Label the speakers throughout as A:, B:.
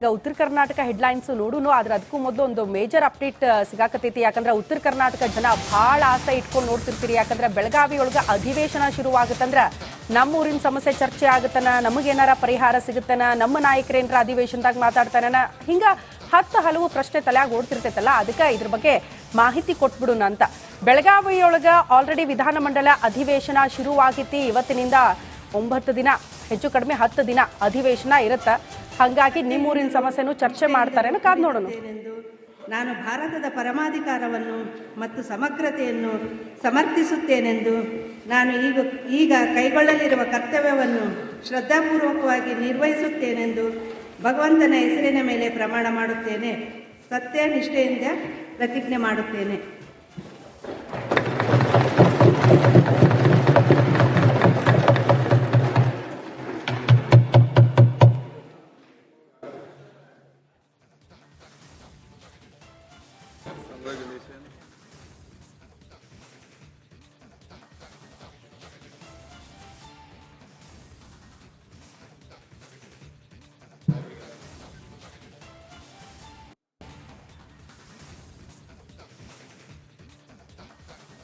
A: ಈಗ ಉತ್ತರ ಕರ್ನಾಟಕ ಹೆಡ್ಲೈನ್ಸ್ ನೋಡುನು ಆದ್ರೆ ಅದಕ್ಕೂ ಮೊದಲು ಒಂದು ಮೇಜರ್ ಅಪ್ಡೇಟ್ ಸಿಗಾಕತೈತಿ. ಯಾಕಂದ್ರೆ ಉತ್ತರ ಕರ್ನಾಟಕ ಜನ ಬಹಳ ಆಸೆ ಇಟ್ಕೊಂಡು ನೋಡ್ತಿರ್ತೀರಿ. ಯಾಕಂದ್ರೆ ಬೆಳಗಾವಿ ಒಳಗ ಅಧಿವೇಶನ ಶುರುವಾಗುತ್ತಂದ್ರ ನಮ್ಮ ಊರಿನ ಸಮಸ್ಯೆ ಚರ್ಚೆ ಆಗುತ್ತನ, ನಮಗೇನಾರ ಪರಿಹಾರ ಸಿಗುತ್ತನ, ನಮ್ಮ ನಾಯಕರೇನ್ರ ಅಧಿವೇಶನದಾಗ ಮಾತಾಡ್ತಾನ, ಹಿಂಗ ಹಲವು ಪ್ರಶ್ನೆ ತಲೆಯಾಗ ಓಡ್ತಿರ್ತೈತಲ್ಲ. ಅದಕ್ಕೆ ಇದ್ರ ಬಗ್ಗೆ ಮಾಹಿತಿ ಕೊಟ್ಬಿಡೋಣ ಅಂತ. ಬೆಳಗಾವಿಯೊಳಗ ಆಲ್ರೆಡಿ ವಿಧಾನಮಂಡಲ ಅಧಿವೇಶನ ಶುರುವಾಗಿತಿ. ಇವತ್ತಿನಿಂದ 9 ದಿನ, ಹೆಚ್ಚು ಕಡಿಮೆ 10 ದಿನ ಅಧಿವೇಶನ ಇರುತ್ತೆ. ಹಾಗಾಗಿ ನಿಮ್ಮೂರಿನ ಸಮಸ್ಯೆನೂ ಚರ್ಚೆ ಮಾಡ್ತಾರೆ, ಕಾದ್ ನೋಡೋಣ.
B: ನಾನು ಭಾರತದ ಪರಮಾಧಿಕಾರವನ್ನು ಮತ್ತು ಸಮಗ್ರತೆಯನ್ನು ಸಮರ್ಥಿಸುತ್ತೇನೆಂದು ನಾನು ಈಗ ಕೈಗೊಳ್ಳಲಿರುವ ಕರ್ತವ್ಯವನ್ನು ಶ್ರದ್ಧಾಪೂರ್ವಕವಾಗಿ ನಿರ್ವಹಿಸುತ್ತೇನೆಂದು ಭಗವಂತನ ಹೆಸರಿನ ಮೇಲೆ ಪ್ರಮಾಣ ಮಾಡುತ್ತೇನೆ. ಸತ್ಯನಿಷ್ಠೆಯಿಂದ ಪ್ರತಿಜ್ಞೆ ಮಾಡುತ್ತೇನೆ.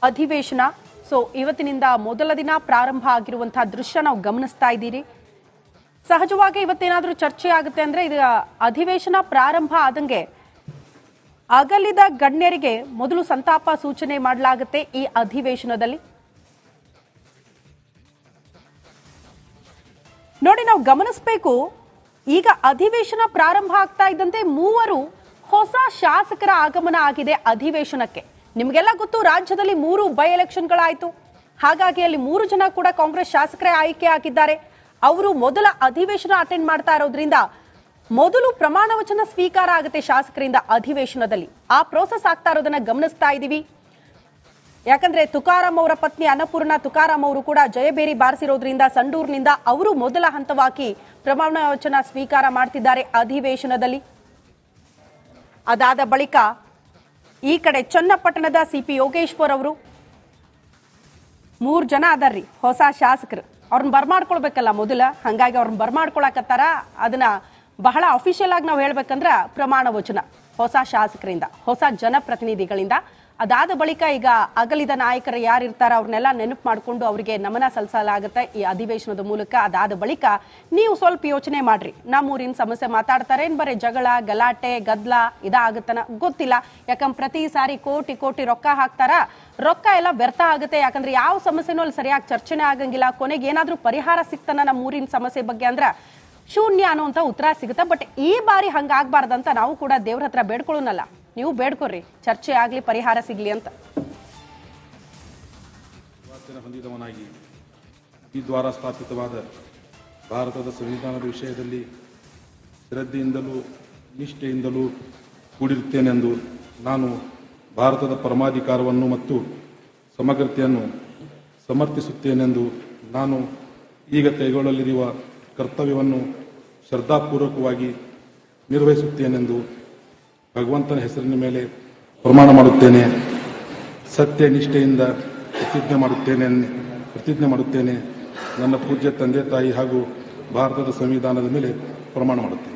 A: ಅಧಿವೇಶನ ಇವತ್ತಿನಿಂದ ಮೊದಲ ದಿನ ಪ್ರಾರಂಭ ಆಗಿರುವಂತಹ ದೃಶ್ಯ ನಾವು ಗಮನಿಸ್ತಾ ಇದ್ದೀರಿ. ಸಹಜವಾಗಿ ಇವತ್ತೇನಾದ್ರೂ ಚರ್ಚೆ ಆಗುತ್ತೆ ಅಂದ್ರೆ ಇದು ಅಧಿವೇಶನ ಪ್ರಾರಂಭ ಆದಂಗೆ ಅಗಲಿದ ಗಣ್ಯರಿಗೆ ಮೊದಲು ಸಂತಾಪ ಸೂಚನೆ ಮಾಡಲಾಗುತ್ತೆ. ಈ ಅಧಿವೇಶನದಲ್ಲಿ ನೋಡಿ, ನಾವು ಗಮನಿಸಬೇಕು, ಈಗ ಅಧಿವೇಶನ ಪ್ರಾರಂಭ ಆಗ್ತಾ ಇದ್ದಂತೆ 3 ಹೊಸ ಶಾಸಕರ ಆಗಮನ ಆಗಿದೆ ಅಧಿವೇಶನಕ್ಕೆ. ನಿಮಗೆಲ್ಲ ಗೊತ್ತು, ರಾಜ್ಯದಲ್ಲಿ 3 ಬೈ ಎಲೆಕ್ಷನ್ಗಳಾಯಿತು. ಹಾಗಾಗಿ ಅಲ್ಲಿ 3 ಜನ ಕೂಡ ಕಾಂಗ್ರೆಸ್ ಶಾಸಕರೇ ಆಯ್ಕೆ ಆಗಿದ್ದಾರೆ. ಅವರು ಮೊದಲ ಅಧಿವೇಶನ ಅಟೆಂಡ್ ಮಾಡ್ತಾ ಇರೋದ್ರಿಂದ ಮೊದಲು ಪ್ರಮಾಣ ವಚನ ಸ್ವೀಕಾರ ಆಗುತ್ತೆ ಶಾಸಕರಿಂದ ಅಧಿವೇಶನದಲ್ಲಿ. ಆ ಪ್ರೋಸೆಸ್ ಆಗ್ತಾ ಇರೋದನ್ನ ಗಮನಿಸ್ತಾ ಇದ್ದೀವಿ. ಯಾಕಂದ್ರೆ ತುಕಾರಾಂ ಅವರ ಪತ್ನಿ ಅನ್ನಪೂರ್ಣ ತುಕಾರಾಂ ಅವರು ಕೂಡ ಜಯಬೇರಿ ಬಾರಿಸಿರೋದ್ರಿಂದ ಸಂಡೂರಿನಿಂದ ಅವರು ಮೊದಲ ಹಂತವಾಗಿ ಪ್ರಮಾಣ ವಚನ ಸ್ವೀಕಾರ ಮಾಡ್ತಿದ್ದಾರೆ ಅಧಿವೇಶನದಲ್ಲಿ. ಅದಾದ ಬಳಿಕ ಈ ಕಡೆ ಚನ್ನಪಟ್ಟಣದ ಸಿಪಿ ಯೋಗೇಶ್ವರ್ ಅವರು 3 ಜನ ಅದಾರ್ರಿ ಹೊಸ ಶಾಸಕರು. ಅವ್ರನ್ನ ಬರ್ಮಾಡ್ಕೊಳ್ಬೇಕಲ್ಲ ಮೊದಲ, ಹಂಗಾಗಿ ಅವ್ರನ್ನ ಬರ್ಮಾಡ್ಕೊಳಕತ್ತಾರ. ಅದನ್ನ ಬಹಳ ಅಫಿಷಿಯಲ್ ಆಗಿ ನಾವು ಹೇಳ್ಬೇಕಂದ್ರ ಪ್ರಮಾಣ ವಚನ ಹೊಸ ಶಾಸಕರಿಂದ, ಹೊಸ ಜನಪ್ರತಿನಿಧಿಗಳಿಂದ. ಅದಾದ ಬಳಿಕ ಈಗ ಅಗಲಿದ ನಾಯಕರು ಯಾರಿರ್ತಾರ ಅವ್ರನ್ನೆಲ್ಲ ನೆನಪು ಮಾಡಿಕೊಂಡು ಅವರಿಗೆ ನಮನ ಸಲ್ಲಿಸಲಾಗುತ್ತೆ ಈ ಅಧಿವೇಶನದ ಮೂಲಕ. ಅದಾದ ಬಳಿಕ ನೀವು ಸ್ವಲ್ಪ ಯೋಚನೆ ಮಾಡ್ರಿ, ನಮ್ಮೂರಿನ ಸಮಸ್ಯೆ ಮಾತಾಡ್ತಾರೆ, ಏನ್ ಬರೀ ಜಗಳ ಗಲಾಟೆ ಗದ್ಲ ಇದಾಗುತ್ತನ ಗೊತ್ತಿಲ್ಲ. ಯಾಕಂದ್ರೆ ಪ್ರತಿ ಸಾರಿ ಕೋಟಿ ರೊಕ್ಕ ಹಾಕ್ತಾರ, ರೊಕ್ಕ ಎಲ್ಲ ವ್ಯರ್ಥ ಆಗುತ್ತೆ. ಯಾಕಂದ್ರೆ ಯಾವ ಸಮಸ್ಯೆನೂ ಅಲ್ಲಿ ಸರಿಯಾಗಿ ಚರ್ಚೆನೆ ಆಗಂಗಿಲ್ಲ. ಕೊನೆಗೆ ಏನಾದ್ರೂ ಪರಿಹಾರ ಸಿಗ್ತಾನ ನಮ್ಮ ಊರಿನ ಸಮಸ್ಯೆ ಬಗ್ಗೆ ಅಂದ್ರ ಶೂನ್ಯ ಅನ್ನುವಂತ ಉತ್ತರ ಸಿಗುತ್ತೆ. ಬಟ್ ಈ ಬಾರಿ ಹಂಗಾಗ್ಬಾರ್ದಂತ ನಾವು ಕೂಡ ದೇವ್ರ ಹತ್ರ ಬೇಡ್ಕೊಳ್ಳೋನಲ್ಲ, ನೀವು ಬೇಡ್ಕೊರ್ರಿ, ಚರ್ಚೆ ಆಗ್ಲಿ, ಪರಿಹಾರ ಸಿಗ್ಲಿ ಅಂತ.
C: ಹೊಂದಿದವನಾಗಿ ಈ ದ್ವಾರ ಸ್ಥಾಪಿತವಾದ ಭಾರತದ ಸಂವಿಧಾನದ ವಿಷಯದಲ್ಲಿ ಶ್ರದ್ಧೆಯಿಂದಲೂ ನಿಷ್ಠೆಯಿಂದಲೂ ಕೂಡಿರುತ್ತೇನೆಂದು ನಾನು ಭಾರತದ ಪರಮಾಧಿಕಾರವನ್ನು ಮತ್ತು ಸಮಗ್ರತೆಯನ್ನು ಸಮರ್ಥಿಸುತ್ತೇನೆಂದು ನಾನು ಈಗ ಕೈಗೊಳ್ಳಲಿರುವ ಕರ್ತವ್ಯವನ್ನು ಶ್ರದ್ಧಾಪೂರ್ವಕವಾಗಿ ನಿರ್ವಹಿಸುತ್ತೇನೆಂದು ಭಗವಂತನ ಹೆಸರಿನ ಮೇಲೆ ಪ್ರಮಾಣ ಮಾಡುತ್ತೇನೆ. ಸತ್ಯ ನಿಷ್ಠೆಯಿಂದ ಪ್ರತಿಜ್ಞೆ ಮಾಡುತ್ತೇನೆ. ನನ್ನ ಪೂಜ್ಯ ತಂದೆ ತಾಯಿ ಹಾಗೂ ಭಾರತದ ಸಂವಿಧಾನದ ಮೇಲೆ ಪ್ರಮಾಣ ಮಾಡುತ್ತೇನೆ.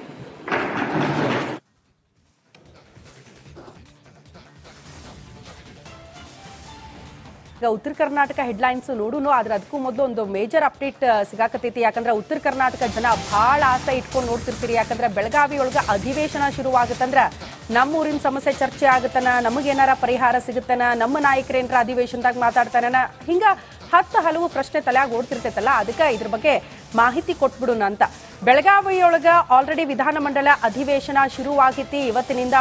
A: ಈಗ ಉತ್ತರ ಕರ್ನಾಟಕ ಹೆಡ್ಲೈನ್ಸ್ ನೋಡುನು ಆದ್ರೆ ಅದಕ್ಕೂ ಮೊದಲು ಒಂದು ಮೇಜರ್ ಅಪ್ಡೇಟ್ ಸಿಗಾಕತೈತಿ. ಯಾಕಂದ್ರೆ ಉತ್ತರ ಕರ್ನಾಟಕ ಜನ ಬಹಳ ಆಸೆ ಇಟ್ಕೊಂಡು ನೋಡ್ತಿರ್ತೀರಿ. ಯಾಕಂದ್ರೆ ಬೆಳಗಾವಿ ಒಳಗ ಅಧಿವೇಶನ ಶುರುವಾಗುತ್ತಂದ್ರ ನಮ್ಮ ಊರಿನ ಸಮಸ್ಯೆ ಚರ್ಚೆ ಆಗುತ್ತನ, ನಮಗೇನಾರ ಪರಿಹಾರ ಸಿಗುತ್ತನ, ನಮ್ಮ ನಾಯಕರೇನ್ರ ಅಧಿವೇಶನದಾಗ ಮಾತಾಡ್ತಾನ, ಹಿಂಗ ಹಲವು ಪ್ರಶ್ನೆ ತಲೆಯಾಗ ಓಡ್ತಿರ್ತೈತಲ್ಲ. ಅದಕ್ಕೆ ಇದ್ರ ಬಗ್ಗೆ ಮಾಹಿತಿ ಕೊಟ್ಬಿಡೋಣ ಅಂತ. ಬೆಳಗಾವಿಯೊಳಗ ಆಲ್ರೆಡಿ ವಿಧಾನಮಂಡಲ ಅಧಿವೇಶನ ಶುರುವಾಗಿತಿ. ಇವತ್ತಿನಿಂದ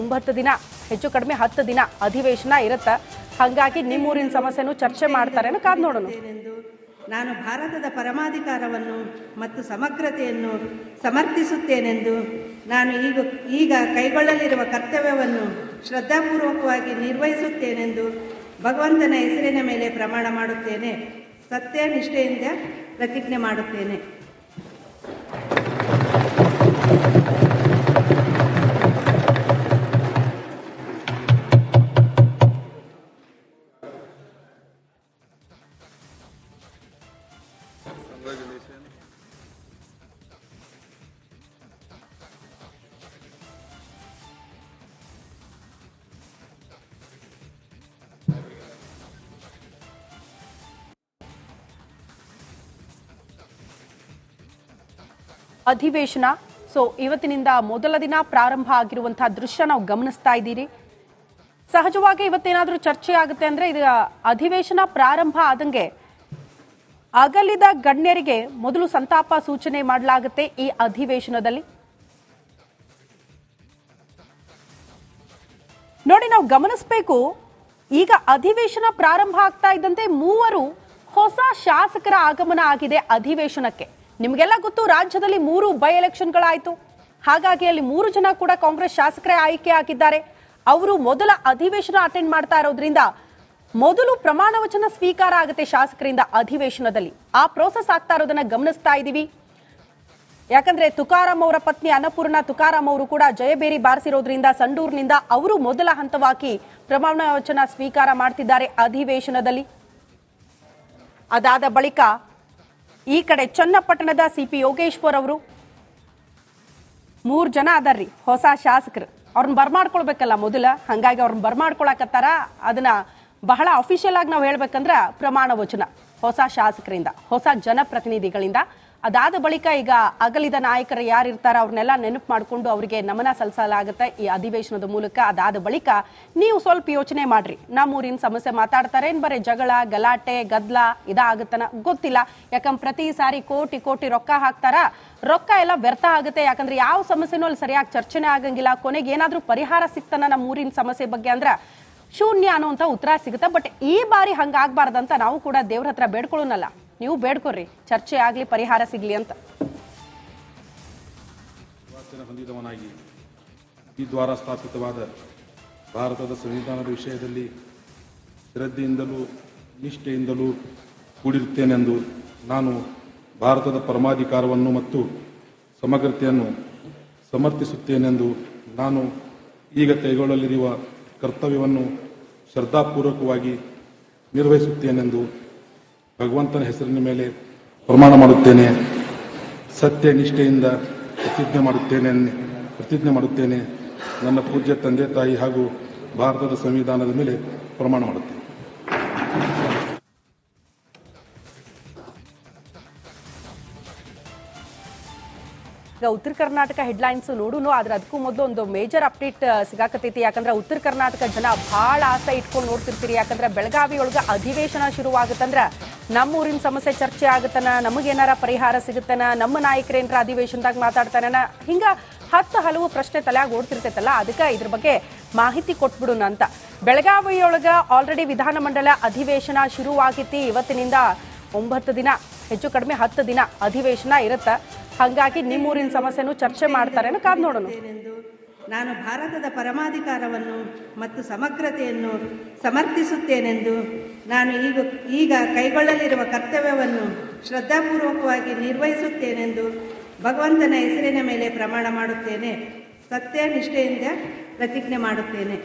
A: 9 ದಿನ, ಹೆಚ್ಚು ಕಡಿಮೆ 10 ದಿನ ಅಧಿವೇಶನ ಇರುತ್ತೆ. ಹಾಗಾಗಿ ನಿಮ್ಮೂರಿನ ಸಮಸ್ಯೆನೂ ಚರ್ಚೆ ಮಾಡ್ತಾರೆ, ಕಾದ್ ನೋಡೋಣ.
B: ನಾನು ಭಾರತದ ಪರಮಾಧಿಕಾರವನ್ನು ಮತ್ತು ಸಮಗ್ರತೆಯನ್ನು ಸಮರ್ಥಿಸುತ್ತೇನೆಂದು ನಾನು ಈಗ ಕೈಗೊಳ್ಳಲಿರುವ ಕರ್ತವ್ಯವನ್ನು ಶ್ರದ್ಧಾಪೂರ್ವಕವಾಗಿ ನಿರ್ವಹಿಸುತ್ತೇನೆಂದು ಭಗವಂತನ ಹೆಸರಿನ ಮೇಲೆ ಪ್ರಮಾಣ ಮಾಡುತ್ತೇನೆ. ಸತ್ಯನಿಷ್ಠೆಯಿಂದ ಪ್ರತಿಜ್ಞೆ ಮಾಡುತ್ತೇನೆ.
C: Congratulations.
A: ಅಧಿವೇಶನ. ಸೊ ಇವತ್ತಿನಿಂದ ಮೊದಲ ದಿನ ಪ್ರಾರಂಭ ಆಗಿರುವಂತಹ ದೃಶ್ಯ ನಾವು ಗಮನಿಸ್ತಾ ಇದ್ದೀರಿ. ಸಹಜವಾಗಿ ಇವತ್ತೇನಾದ್ರೂ ಚರ್ಚೆ ಆಗುತ್ತೆ ಅಂದ್ರೆ ಇದು ಅಧಿವೇಶನ ಪ್ರಾರಂಭ ಆದಂಗೆ ಅಗಲಿದ ಗಣ್ಯರಿಗೆ ಮೊದಲು ಸಂತಾಪ ಸೂಚನೆ ಮಾಡಲಾಗುತ್ತೆ ಈ ಅಧಿವೇಶನದಲ್ಲಿ. ನೋಡಿ, ನಾವು ಗಮನಿಸಬೇಕು, ಈಗ ಅಧಿವೇಶನ ಪ್ರಾರಂಭ ಆಗ್ತಾ ಇದ್ದಂತೆ 3 ಹೊಸ ಶಾಸಕರ ಆಗಮನ ಆಗಿದೆ ಅಧಿವೇಶನಕ್ಕೆ. ನಿಮಗೆಲ್ಲ ಗೊತ್ತು, ರಾಜ್ಯದಲ್ಲಿ 3 ಬೈ ಎಲೆಕ್ಷನ್ಗಳಾಯ್ತು. ಹಾಗಾಗಿ ಅಲ್ಲಿ 3 ಜನ ಕೂಡ ಕಾಂಗ್ರೆಸ್ ಶಾಸಕರೇ ಆಯ್ಕೆ ಆಗಿದ್ದಾರೆ. ಅವರು ಮೊದಲ ಅಧಿವೇಶನ ಅಟೆಂಡ್ ಮಾಡ್ತಾ ಇರೋದ್ರಿಂದ ಮೊದಲು ಪ್ರಮಾಣ ವಚನ ಸ್ವೀಕಾರ ಆಗುತ್ತೆ ಶಾಸಕರಿಂದ ಅಧಿವೇಶನದಲ್ಲಿ. ಆ ಪ್ರೋಸೆಸ್ ಆಗ್ತಾ ಇರೋದನ್ನ ಗಮನಿಸ್ತಾ ಇದ್ದೀವಿ. ಯಾಕಂದ್ರೆ ತುಕಾರಾಂ ಅವರ ಪತ್ನಿ ಅನ್ನಪೂರ್ಣ ತುಕಾರಾಂ ಅವರು ಕೂಡ ಜಯಬೇರಿ ಬಾರಿಸಿರೋದ್ರಿಂದ ಸಂಡೂರಿನಿಂದ ಅವರು ಮೊದಲ ಹಂತವಾಗಿ ಪ್ರಮಾಣ ವಚನ ಸ್ವೀಕಾರ ಮಾಡ್ತಿದ್ದಾರೆ ಅಧಿವೇಶನದಲ್ಲಿ. ಅದಾದ ಬಳಿಕ ಈ ಕಡೆ ಚನ್ನಪಟ್ಟಣದ ಸಿಪಿ ಯೋಗೇಶ್ವರ್ ಅವರು 3 ಜನ ಅದಾರ್ರಿ ಹೊಸ ಶಾಸಕರು. ಅವ್ರನ್ನ ಬರ್ಮಾಡ್ಕೊಳ್ಬೇಕಲ್ಲ ಮೊದಲ, ಹಂಗಾಗಿ ಅವ್ರನ್ನ ಬರ್ಮಾಡ್ಕೊಳಕತ್ತಾರ. ಅದನ್ನ ಬಹಳ ಅಫಿಷಿಯಲ್ ಆಗಿ ನಾವು ಹೇಳ್ಬೇಕಂದ್ರ ಪ್ರಮಾಣ ವಚನ ಹೊಸ ಶಾಸಕರಿಂದ, ಹೊಸ ಜನಪ್ರತಿನಿಧಿಗಳಿಂದ. ಅದಾದ ಬಳಿಕ ಈಗ ಅಗಲಿದ ನಾಯಕರು ಯಾರಿರ್ತಾರ ಅವ್ರನ್ನೆಲ್ಲ ನೆನಪು ಮಾಡಿಕೊಂಡು ಅವರಿಗೆ ನಮನ ಸಲ್ಲಿಸಲಾಗುತ್ತೆ ಈ ಅಧಿವೇಶನದ ಮೂಲಕ. ಅದಾದ ಬಳಿಕ ನೀವು ಸ್ವಲ್ಪ ಯೋಚನೆ ಮಾಡ್ರಿ, ನಮ್ಮೂರಿನ ಸಮಸ್ಯೆ ಮಾತಾಡ್ತಾರೆ ಏನ್ ಬರೀ ಜಗಳ ಗಲಾಟೆ ಗದ್ದಲ ಇದಾಗುತ್ತನ ಗೊತ್ತಿಲ್ಲ. ಯಾಕಂದ್ರೆ ಪ್ರತಿ ಸಾರಿ ಕೋಟಿ ಕೋಟಿ ರೊಕ್ಕ ಹಾಕ್ತಾರ, ರೊಕ್ಕ ಎಲ್ಲ ವ್ಯರ್ಥ ಆಗುತ್ತೆ. ಯಾಕಂದ್ರೆ ಯಾವ ಸಮಸ್ಯೆನೂ ಅಲ್ಲಿ ಸರಿಯಾಗಿ ಚರ್ಚೆನೇ ಆಗಂಗಿಲ್ಲ. ಕೊನೆಗೆ ಏನಾದ್ರೂ ಪರಿಹಾರ ಸಿಗ್ತಾನ ನಮ್ಮ ಊರಿನ ಸಮಸ್ಯೆ ಬಗ್ಗೆ ಅಂದ್ರ ಶೂನ್ಯ ಅನ್ನುವಂತ ಉತ್ತರ ಸಿಗುತ್ತೆ. ಬಟ್ ಈ ಬಾರಿ ಹಂಗಾಗ್ಬಾರ್ದಂತ ನಾವು ಕೂಡ ದೇವ್ರ ಹತ್ರ ಬೇಡ್ಕೊಳ್ಳೋನಲ್ಲ, ನೀವು ಬೇಡ್ಕೊಡ್ರಿ, ಚರ್ಚೆ ಆಗ್ಲಿ, ಪರಿಹಾರ ಸಿಗ್ಲಿ ಅಂತ.
C: ಹೊಂದಿದವನಾಗಿ ಈ ದ್ವಾರ ಸ್ಥಾಪಿತವಾದ ಭಾರತದ ಸಂವಿಧಾನದ ವಿಷಯದಲ್ಲಿ ಶ್ರದ್ಧೆಯಿಂದಲೂ ನಿಷ್ಠೆಯಿಂದಲೂ ಕೂಡಿರುತ್ತೇನೆಂದು ನಾನು ಭಾರತದ ಪರಮಾಧಿಕಾರವನ್ನು ಮತ್ತು ಸಮಗ್ರತೆಯನ್ನು ಸಮರ್ಥಿಸುತ್ತೇನೆಂದು ನಾನು ಈಗ ಕೈಗೊಳ್ಳಲಿರುವ ಕರ್ತವ್ಯವನ್ನು ಶ್ರದ್ಧಾಪೂರ್ವಕವಾಗಿ ನಿರ್ವಹಿಸುತ್ತೇನೆಂದು ಭಗವಂತನ ಹೆಸರಿನ ಮೇಲೆ ಪ್ರಮಾಣ ಮಾಡುತ್ತೇನೆ. ಸತ್ಯ ನಿಷ್ಠೆಯಿಂದ ಪ್ರತಿಜ್ಞೆ ಮಾಡುತ್ತೇನೆ. ನನ್ನ ಪೂಜ್ಯ ತಂದೆ ತಾಯಿ ಹಾಗೂ ಭಾರತದ ಸಂವಿಧಾನದ ಮೇಲೆ ಪ್ರಮಾಣ ಮಾಡುತ್ತೇನೆ.
A: ಈಗ ಉತ್ತರ ಕರ್ನಾಟಕ ಹೆಡ್ಲೈನ್ಸ್ ನೋಡುನು, ಆದ್ರೆ ಅದಕ್ಕೂ ಮೊದಲು ಒಂದು ಮೇಜರ್ ಅಪ್ಡೇಟ್ ಸಿಗಾಕತೈತಿ. ಯಾಕಂದ್ರೆ ಉತ್ತರ ಕರ್ನಾಟಕ ಜನ ಬಹಳ ಆಸೆ ಇಟ್ಕೊಂಡು ನೋಡ್ತಿರ್ತೀರಿ. ಯಾಕಂದ್ರೆ ಬೆಳಗಾವಿ ಒಳಗ ಅಧಿವೇಶನ ಶುರುವಾಗುತ್ತಂದ್ರ ನಮ್ಮ ಊರಿನ ಸಮಸ್ಯೆ ಚರ್ಚೆ ಆಗುತ್ತನ, ನಮಗೇನಾರ ಪರಿಹಾರ ಸಿಗುತ್ತನ, ನಮ್ಮ ನಾಯಕರೇನ್ರ ಅಧಿವೇಶನದಾಗ ಮಾತಾಡ್ತಾನ, ಹಿಂಗ 10 ಹಲವು ಪ್ರಶ್ನೆ ತಲೆಯಾಗ ಓಡ್ತಿರ್ತೈತಲ್ಲ. ಅದಕ್ಕೆ ಇದ್ರ ಬಗ್ಗೆ ಮಾಹಿತಿ ಕೊಟ್ಬಿಡೋಣ ಅಂತ. ಬೆಳಗಾವಿಯೊಳಗ ಆಲ್ರೆಡಿ ವಿಧಾನಮಂಡಲ ಅಧಿವೇಶನ ಶುರುವಾಗೈತಿ. ಇವತ್ತಿನಿಂದ 9 ದಿನ, ಹೆಚ್ಚು ಕಡಿಮೆ 10 ದಿನ ಅಧಿವೇಶನ ಇರುತ್ತೆ. ಹಾಗಾಗಿ ನಿಮ್ಮೂರಿನ ಸಮಸ್ಯೆನೂ ಚರ್ಚೆ ಮಾಡ್ತಾರೆ, ಕಾದ್ ನೋಡೋಣ.
B: ನಾನು ಭಾರತದ ಪರಮಾಧಿಕಾರವನ್ನು ಮತ್ತು ಸಮಗ್ರತೆಯನ್ನು ಸಮರ್ಥಿಸುತ್ತೇನೆಂದು ನಾನು ಈಗ ಕೈಗೊಳ್ಳಲಿರುವ ಕರ್ತವ್ಯವನ್ನು ಶ್ರದ್ಧಾಪೂರ್ವಕವಾಗಿ ನಿರ್ವಹಿಸುತ್ತೇನೆಂದು ಭಗವಂತನ ಹೆಸರಿನ ಮೇಲೆ ಪ್ರಮಾಣ ಮಾಡುತ್ತೇನೆ. ಸತ್ಯ ನಿಷ್ಠೆಯಿಂದ ಪ್ರತಿಜ್ಞೆ ಮಾಡುತ್ತೇನೆ.